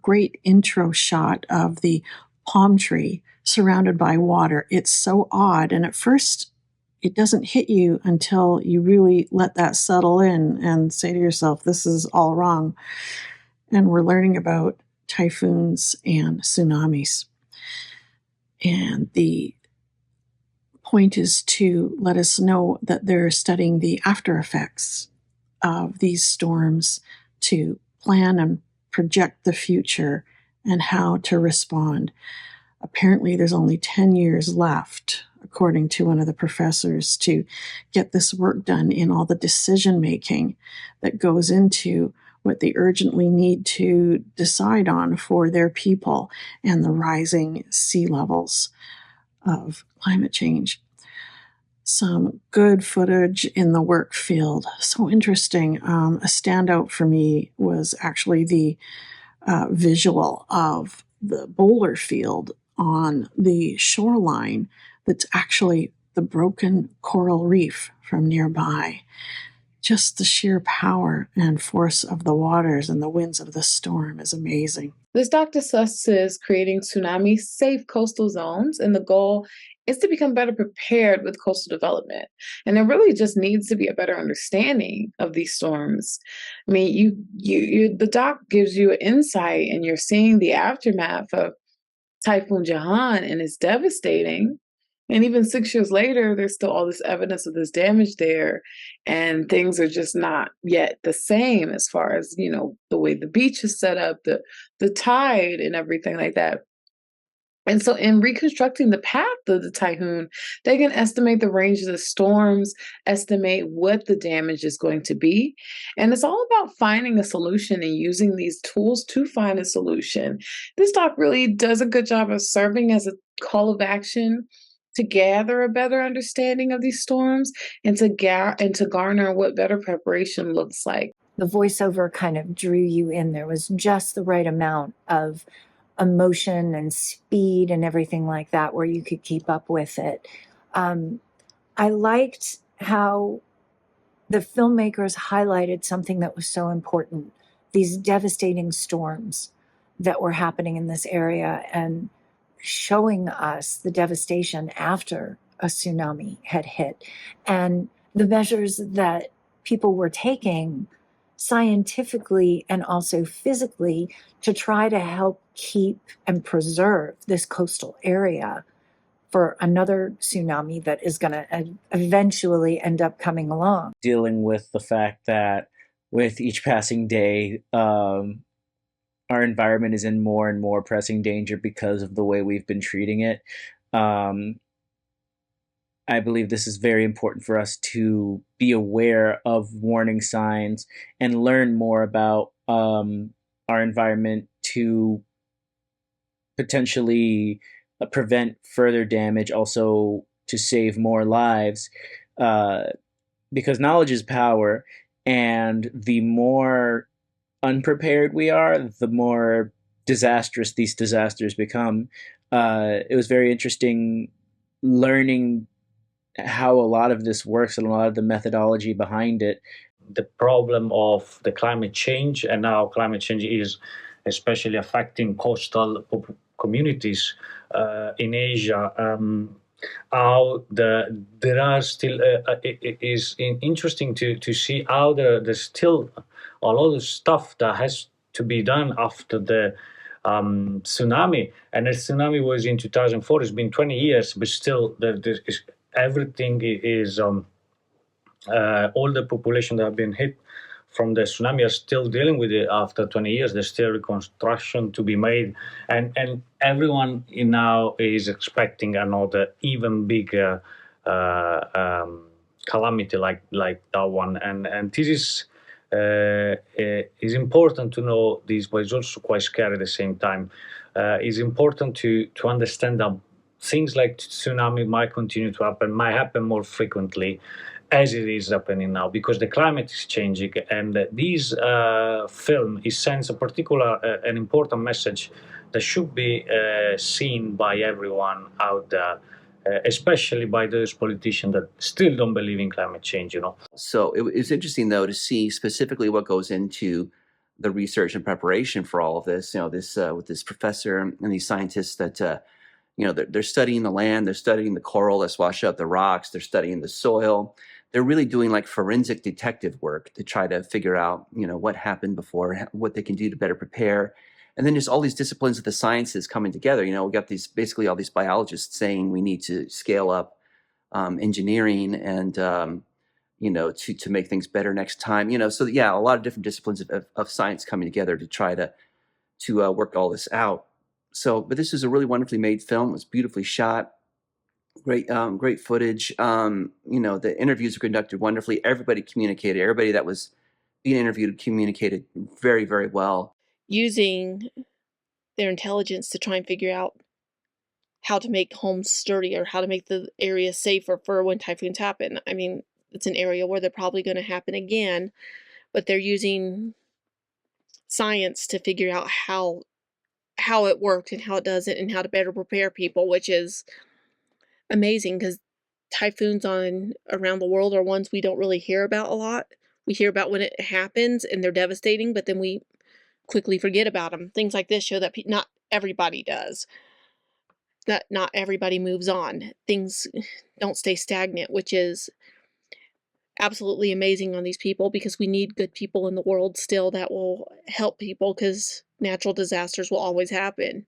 great intro shot of the palm tree surrounded by water. It's so odd. And at first, it doesn't hit you until you really let that settle in and say to yourself, this is all wrong. And we're learning about typhoons and tsunamis. And the point is to let us know that they're studying the after effects of these storms to plan and project the future and how to respond. Apparently, there's only 10 years left, according to one of the professors, to get this work done in all the decision making that goes into what they urgently need to decide on for their people and the rising sea levels of climate change. Some good footage in the work field. So interesting. A standout for me was actually the visual of the boulder field on the shoreline that's actually the broken coral reef from nearby. Just the sheer power and force of the waters and the winds of the storm is amazing. This doc discusses creating tsunami-safe coastal zones, and the goal is to become better prepared with coastal development. And there really just needs to be a better understanding of these storms. I mean, the doc gives you an insight, and you're seeing the aftermath of Typhoon Jahan, and it's devastating. And even 6 years later, there's still all this evidence of this damage there, and things are just not yet the same as far as, the way the beach is set up, the tide and everything like that. And so in reconstructing the path of the typhoon, they can estimate the range of the storms, estimate what the damage is going to be. And it's all about finding a solution and using these tools to find a solution. This doc really does a good job of serving as a call of action to gather a better understanding of these storms and to garner what better preparation looks like. The voiceover kind of drew you in. There was just the right amount of emotion and speed and everything like that where you could keep up with it. I liked how the filmmakers highlighted something that was so important, these devastating storms that were happening in this area and showing us the devastation after a tsunami had hit and the measures that people were taking scientifically and also physically to try to help keep and preserve this coastal area for another tsunami that is going to eventually end up coming along. Dealing with the fact that with each passing day, our environment is in more and more pressing danger because of the way we've been treating it. I believe this is very important for us to be aware of warning signs and learn more about our environment to potentially prevent further damage, also to save more lives, because knowledge is power, and the more unprepared we are, the more disastrous these disasters become. It was very interesting learning how a lot of this works and a lot of the methodology behind it. The problem of the climate change, and now climate change is especially affecting coastal communities in Asia. How there are still it is interesting to see how there's still a lot of stuff that has to be done after the tsunami. And the tsunami was in 2004. It's been 20 years, but still everything is all the population that have been hit from the tsunami are still dealing with it after 20 years. There's still reconstruction to be made, and everyone now is expecting another even bigger calamity like that one. And this is important to know this, but it's also quite scary at the same time. It's important to understand that things like tsunami might continue to happen, might happen more frequently as it is happening now, because the climate is changing, and this film sends a particular an important message that should be seen by everyone out there, especially by those politicians that still don't believe in climate change, So it's interesting, though, to see specifically what goes into the research and preparation for all of this. This with this professor and these scientists that they're studying the land, they're studying the coral that's washed up the rocks, they're studying the soil. They're really doing like forensic detective work to try to figure out what happened before, what they can do to better prepare. And then just all these disciplines of the sciences coming together. We got these basically all these biologists saying we need to scale up engineering and to make things better next time. So yeah, a lot of different disciplines of science coming together to try to work all this out. So, but this is a really wonderfully made film. It was beautifully shot, great footage. The interviews were conducted wonderfully. Everybody communicated. Everybody that was being interviewed communicated very, very well. Using their intelligence to try and figure out how to make homes sturdy or how to make the area safer for when typhoons happen. I mean, it's an area where they're probably going to happen again, but they're using science to figure out how it worked and how it doesn't and how to better prepare people, which is amazing because typhoons around the world are ones we don't really hear about a lot. We hear about when it happens and they're devastating, but then we quickly forget about them. Things like this show that not everybody does. That not everybody moves on. Things don't stay stagnant, which is absolutely amazing on these people because we need good people in the world still that will help people because natural disasters will always happen.